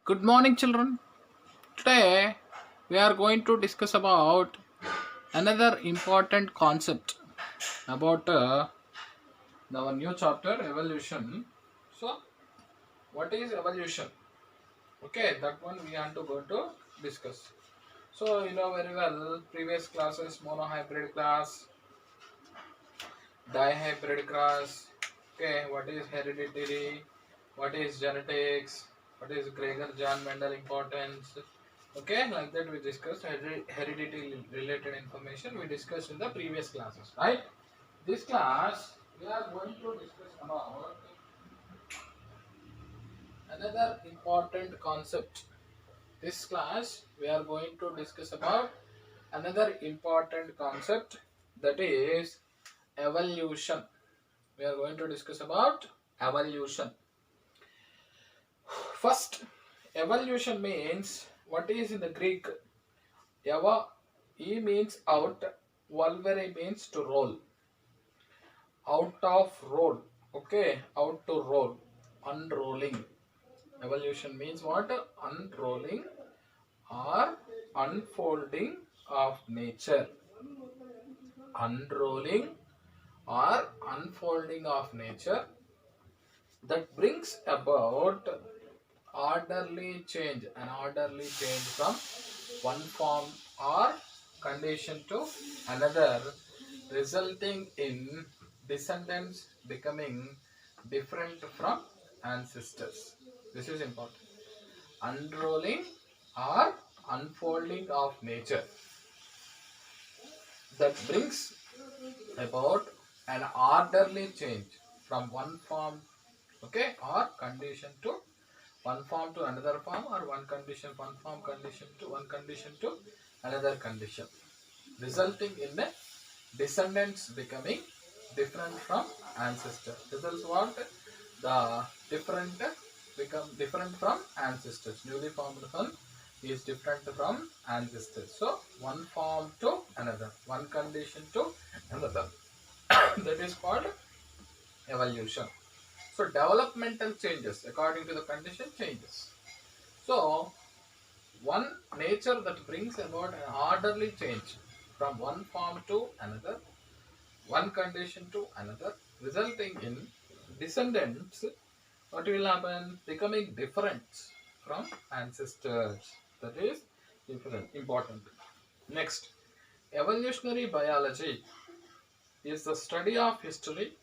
Good morning, children. Today we are going to discuss about another important concept about our new chapter evolution. So, what is evolution? Okay, that one we want to go to discuss. So, you know very well previous classes monohybrid class, dihybrid class. Okay, what is hereditary? What is genetics? What is Gregor John Mendel importance? Okay, like that we discussed heredity related information we discussed in the previous classes, right? This class we are going to discuss about another important concept. This class we are going to discuss about another important concept, that is evolution. We are going to discuss about evolution. First, evolution means, what is in the Greek? Eva, E means out, volvere means to roll. Out of roll. Okay, out to roll. Unrolling. Evolution means what? Unrolling or unfolding of nature. Unrolling or unfolding of nature that brings about an orderly change from one form or condition to another, resulting in descendants becoming different from ancestors. This is important. Unrolling or unfolding of nature that brings about an orderly change from one form, okay, or condition to one form to another form, or one form condition to one condition to another condition, resulting in the descendants becoming different from ancestors. This is what the different become different from ancestors. Newly formed one is different from ancestors. So one form to another, one condition to another. That is called evolution. So developmental changes according to the condition changes. So one nature that brings about an orderly change from one form to another, one condition to another, resulting in descendants, what will happen? Becoming different from ancestors. That is different, important. Next, evolutionary biology is the study of history.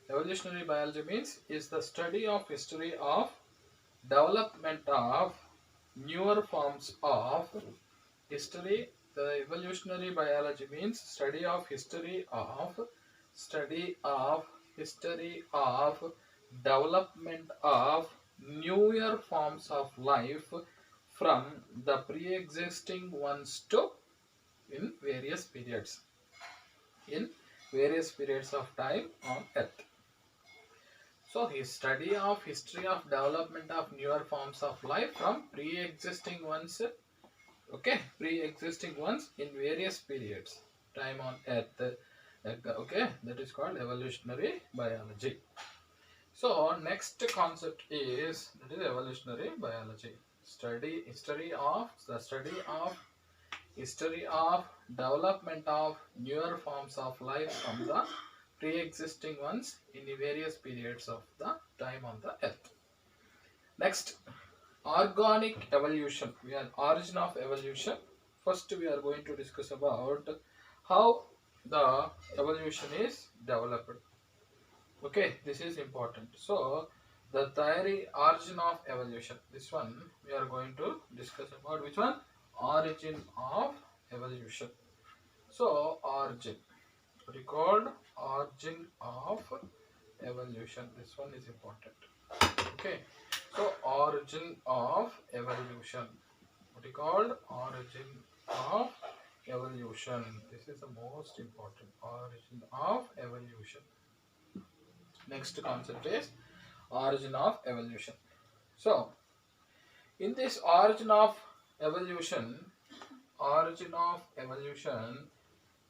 Evolutionary biology means is the study of history of development of newer forms of history. The evolutionary biology means study of history of development of newer forms of life from the pre-existing ones to in various periods in various periods of time on earth. So his study of history of development of newer forms of life from pre-existing ones, okay, pre-existing ones in various periods time on earth. Okay, that is called evolutionary biology. So next concept is, that is evolutionary biology. Study of development of newer forms of life from the pre-existing ones in the various periods of the time on the earth. Next, organic evolution. We are origin of evolution. First, we are going to discuss about how the evolution is developed. Okay, this is important. So, the theory origin of evolution. This one we are going to discuss about. Which one? Origin of evolution. So, origin. What we called origin of evolution. This one is important. Okay. So, origin of evolution. What we called origin of evolution. This is the most important. Origin of evolution. Next concept is origin of evolution. So, in this origin of evolution,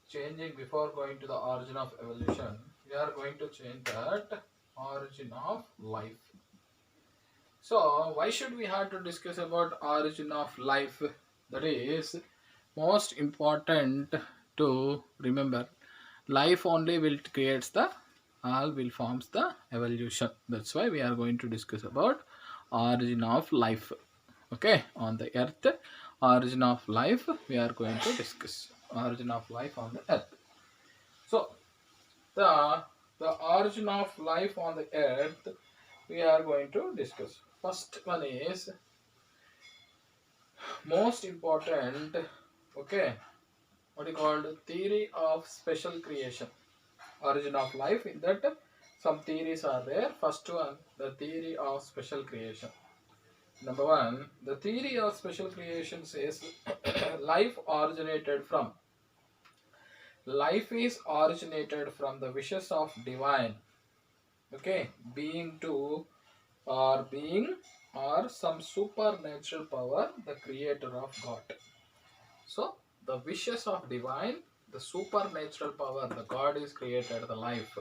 changing before going to the origin of evolution, we are going to change that origin of life. So why should we have to discuss about origin of life? That is most important to remember. Life only will creates the all will forms the evolution. That's why we are going to discuss about origin of life. Okay, on the earth, origin of life we are going to discuss origin of life on the earth. So the the origin of life on the earth we are going to discuss. First one is most important. Okay, what is called theory of special creation. Origin of life, in that some theories are there. First one, the theory of special creation. Number one, the theory of special creation says life originated from life is originated from the wishes of divine, okay, being to or being or some supernatural power, the creator of God. So the wishes of divine, the supernatural power, the God is created the life.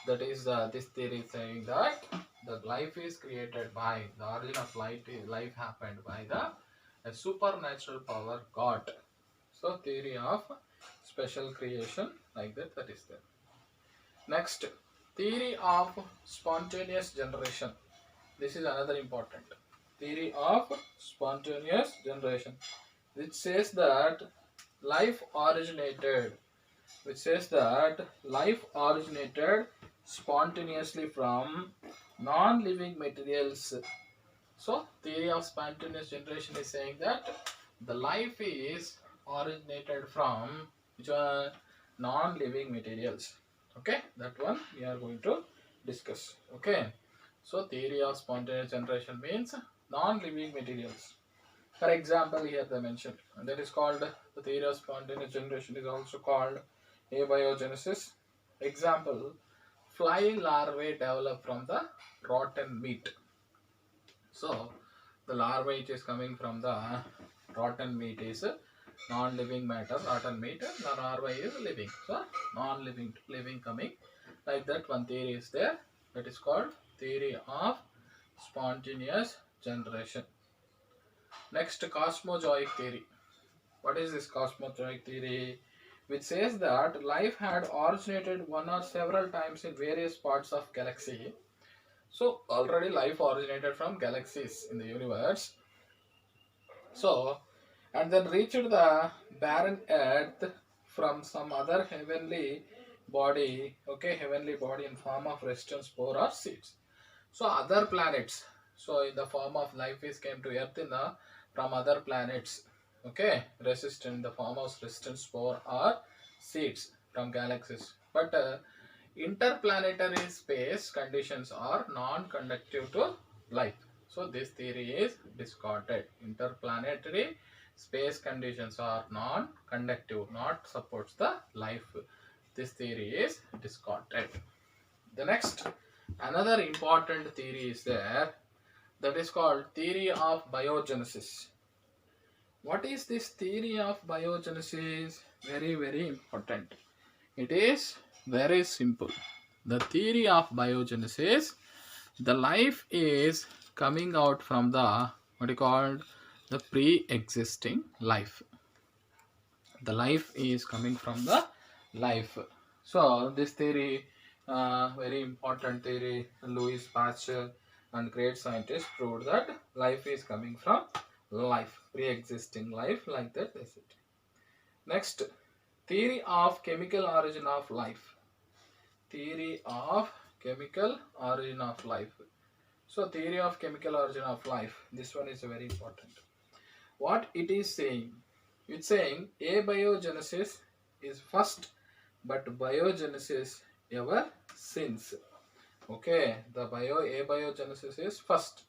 That is this theory saying that the life is created by the origin of life happened by the a supernatural power God. So theory of special creation, like that, that is there. Next, theory of spontaneous generation. This is another important theory of spontaneous generation, which says that life originated which says that life originated spontaneously from non-living materials. So theory of spontaneous generation is saying that the life is originated from which are non-living materials. Okay, that one we are going to discuss. Okay, so theory of spontaneous generation means non-living materials. For example, here they mentioned, and that is called the theory of spontaneous generation is also called abiogenesis. Example, fly larvae develop from the rotten meat. So the larvae which is coming from the rotten meat is non-living matter. Rotten meat, the larvae is living. So non-living coming, like that one theory is there. That is called theory of spontaneous generation. Next, cosmozoic theory. What is this cosmozoic theory? Which says that life had originated one or several times in various parts of galaxy. So already life originated from galaxies in the universe. So, and then reached the barren earth from some other heavenly body, okay, heavenly body in form of resistant spore or seeds. So other planets, so in the form of life is came to earth in the from other planets, okay, resistant in the form of resistant spore or seeds from galaxies. But interplanetary space conditions are non-conductive to life. So this theory is discarded. Interplanetary space conditions are non-conductive, not supports the life. This theory is discarded. The next, another important theory is there, that is called theory of biogenesis. What is this theory of biogenesis? Very, very important. It is very simple. The theory of biogenesis, the life is coming out from the what you called the pre-existing life. The life is coming from the life. So this theory, very important theory, Louis Pasteur and great scientists proved that life is coming from life, pre-existing life, like that. That's it. Next, theory of chemical origin of life. Theory of chemical origin of life. So theory of chemical origin of life. This one is very important. What it is saying? It's saying abiogenesis is first, but biogenesis ever since. Okay, the abiogenesis is first,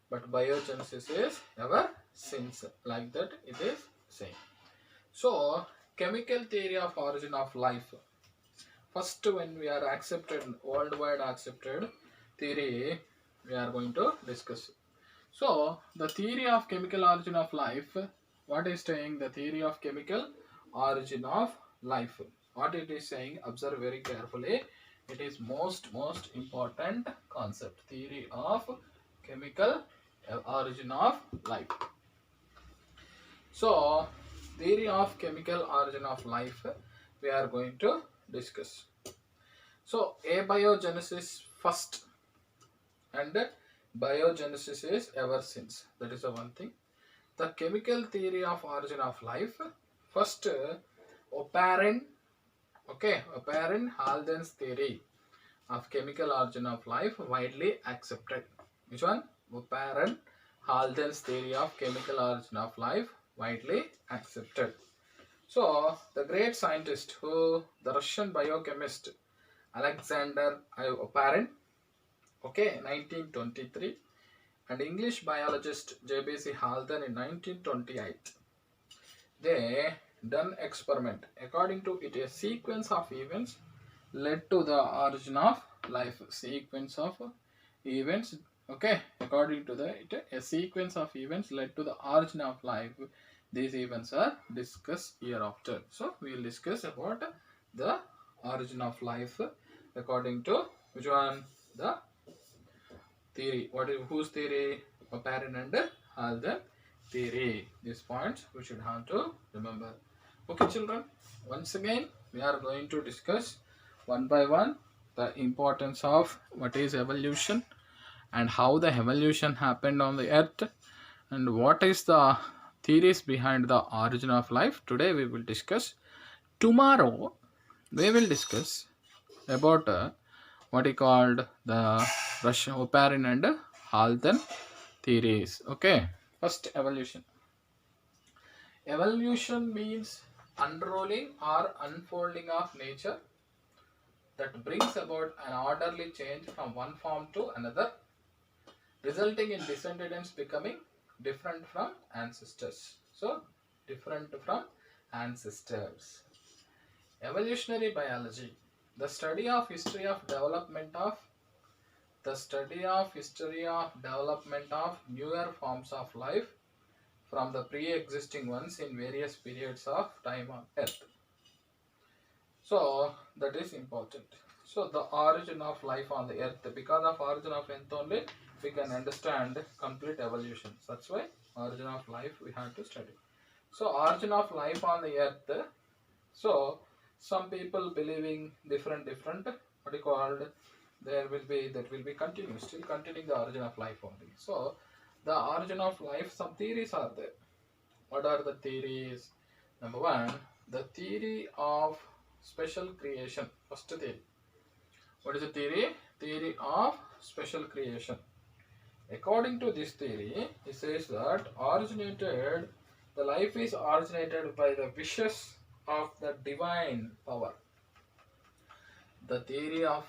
but biogenesis is ever since. Like that, it is saying. So, chemical theory of origin of life. First, when we are accepted, worldwide accepted theory, we are going to discuss. So, the theory of chemical origin of life, what is saying? The theory of chemical origin of life. What it is saying, observe very carefully. It is most important concept. Theory of chemical origin of life. So, theory of chemical origin of life we are going to discuss. So, abiogenesis first and biogenesis is ever since. That is the one thing. The chemical theory of origin of life. First, Oparin, okay, Oparin Halden's theory of chemical origin of life widely accepted. Which one? Oparin Halden's theory of chemical origin of life widely accepted. So, the great scientist the Russian biochemist Alexander Oparin, okay, 1923, and English biologist J.B.C. Halden in 1928. They done experiment. According to it, a sequence of events led to the origin of life. Sequence of events, okay, according to a sequence of events led to the origin of life. These events are discussed hereafter. So we will discuss about the origin of life according to which one? The theory. What is whose theory? Oparin and Halden theory. These points we should have to remember. Okay, children. Once again, we are going to discuss one by one the importance of what is evolution and how the evolution happened on the earth and what is the theories behind the origin of life. Today we will discuss. Tomorrow we will discuss about what is called the Russian Oparin and Halden theories. Okay, first evolution. Evolution means unrolling or unfolding of nature that brings about an orderly change from one form to another, resulting in descendants becoming different from ancestors. So, different from ancestors. Evolutionary biology, the study of history of development of newer forms of life from the pre-existing ones in various periods of time on earth. So that is important. So the origin of life on the earth, because of origin of earth only we can understand complete evolution. That's why origin of life we have to study. So origin of life on the earth. So some people believing different what you called, that will be continuous, still continuing the origin of life only. So the origin of life, some theories are there. What are the theories? Number one, the theory of special creation. First theory. What is the theory? Theory of special creation. According to this theory, it says that the life is originated by the wishes of the divine power. The theory of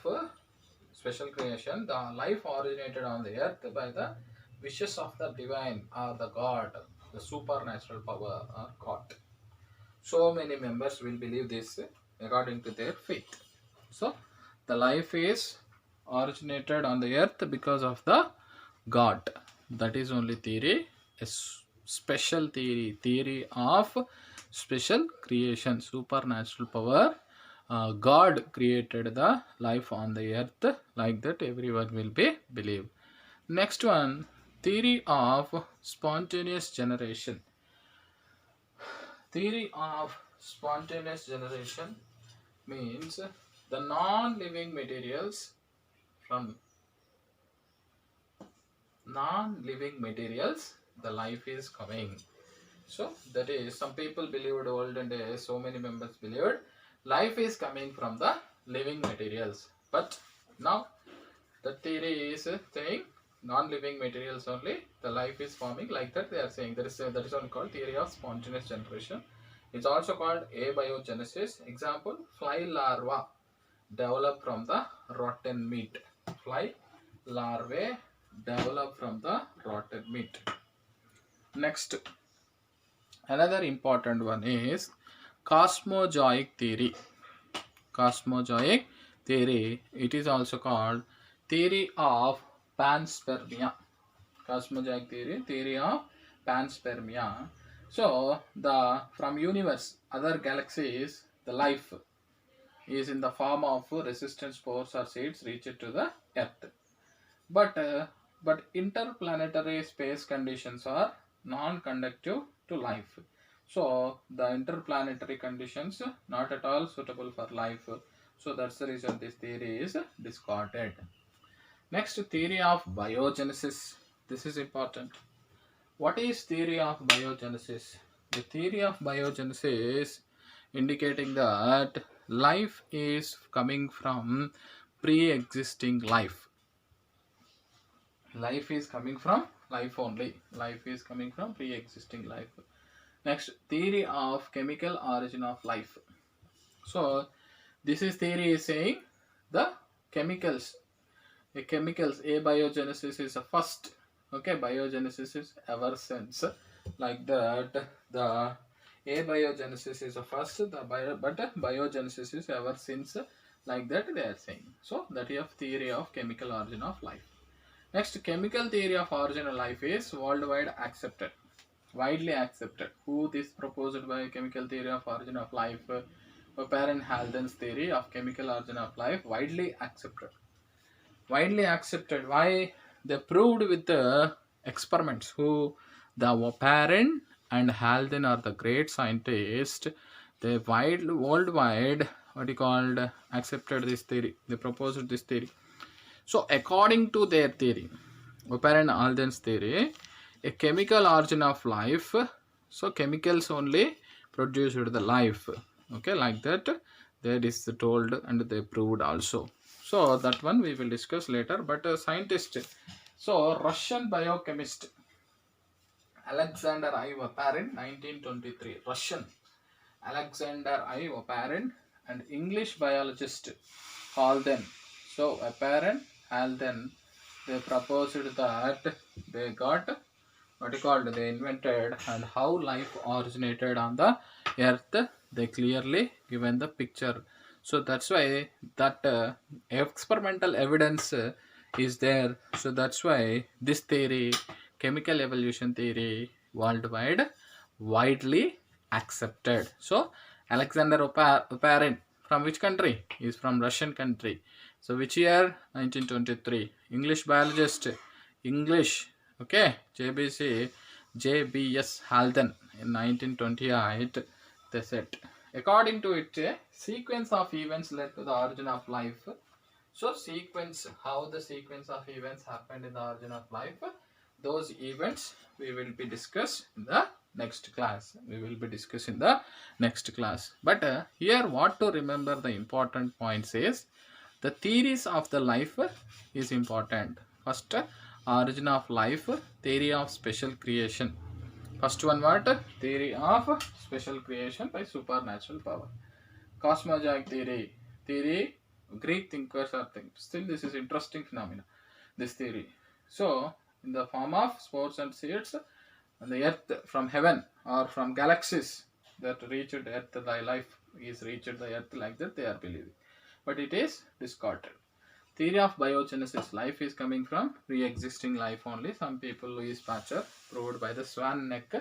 special creation, the life originated on the earth by the wishes of the divine or the God, the supernatural power or God. So many members will believe this according to their faith. So the life is originated on the earth because of the God. That is only theory, a special theory of special creation, supernatural power. God created the life on the earth, like that everyone will be believe. Next one, theory of spontaneous generation. Theory of spontaneous generation means the non-living materials, from non-living materials the life is coming. So that is, some people believed olden days, so many members believed life is coming from the living materials, but now the theory is saying non-living materials only the life is forming, like that they are saying. That is only called theory of spontaneous generation. It's also called abiogenesis. Example, fly larva develop from the rotten meat. Fly larvae develop from the rotten meat. Next, another important one is cosmozoic theory. Cosmozoic theory, it is also called theory of panspermia. Cosmozoic theory of panspermia. So the from universe, other galaxies, the life is in the form of resistant spores or seeds reached to the earth. But but interplanetary space conditions are non-conducive to life. So the interplanetary conditions not at all suitable for life. So that's the reason this theory is discarded. Next, theory of biogenesis. This is important. What is theory of biogenesis? The theory of biogenesis indicating that life is coming from pre-existing life. Life is coming from life only. Life is coming from pre-existing life. Next, theory of chemical origin of life. So this is theory is saying the chemicals. The chemicals, abiogenesis is a first. Okay, biogenesis is ever since. Like that, the abiogenesis is a first, but biogenesis is ever since. Like that they are saying. So that is theory of chemical origin of life. Next, chemical theory of origin of life is worldwide accepted, widely accepted. Who this proposed by chemical theory of origin of life? Oparin Halden's theory of chemical origin of life, widely accepted. Widely accepted. Why? They proved with the experiments. Who? The Oparin and Halden are the great scientists. They worldwide, what you called, accepted this theory. They proposed this theory. So according to their theory, Oparin and Halden's theory, a chemical origin of life. So chemicals only produced the life. Okay, like that. That is told and they proved also. So that one we will discuss later. But a scientist, so Russian biochemist Alexander I. Oparin, 1923. Russian Alexander I. Oparin and English biologist Halden. So Oparin, Halden, they proposed that they got what you called, they invented and how life originated on the earth. They clearly given the picture. So that's why that experimental evidence is there. So that's why this theory, chemical evolution theory, worldwide widely accepted. So Alexander Oparin from which country? He is from Russian country. So which year? 1923. English biologist, English, okay, JBS Halden in 1928. They said, according to it, a sequence of events led to the origin of life. So sequence, how the sequence of events happened in the origin of life, those events we will be discussed in the next class. We will be discussing the next class. But here what to remember, the important points is the theories of the life is important. First, origin of life, theory of special creation. First one, what? Theory of special creation by supernatural power. Cosmozoic theory. Theory, Greek thinkers are thinking. Still, this is interesting phenomena. This theory. So, in the form of spores and seeds, and the earth from heaven or from galaxies that reached earth, the life is reached the earth, like that they are believing. But it is discarded. Theory of biogenesis, life is coming from pre-existing life only. Some people, Louis Pasteur, proved by the swan neck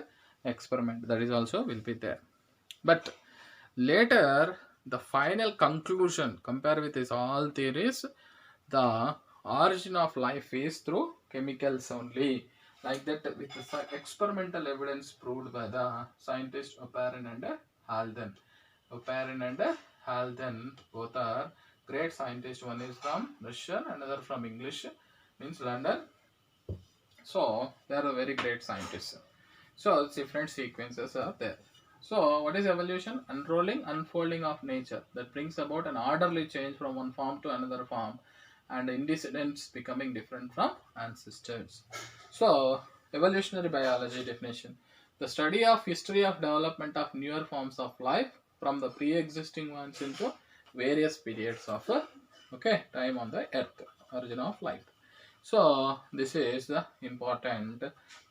experiment. That is also will be there. But later, the final conclusion, compare with this all theories, the origin of life is through chemicals only. Like that, with the experimental evidence proved by the scientist Oparin and Halden. Oparin and Halden both are great scientists. One is from Russian, another from English, means London. So they are a very great scientists. So different sequences are there. So what is evolution? Unrolling, unfolding of nature that brings about an orderly change from one form to another form, and antecedents becoming different from ancestors. So evolutionary biology definition: the study of history of development of newer forms of life from the pre-existing ones into various periods of time on the earth. Origin of life. So this is the important.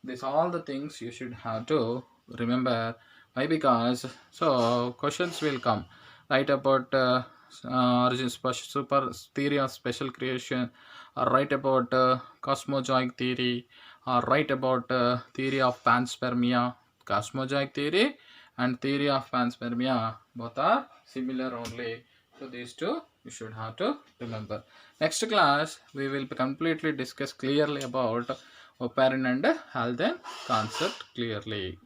This all the things you should have to remember. Why? Because so questions will come. Write about origin, super theory of special creation, or write about cosmozoic theory, or write about theory of panspermia. Cosmozoic theory and theory of panspermia both are similar only. So these two you should have to remember. Next class we will completely discuss clearly about operand and Haldane concept clearly.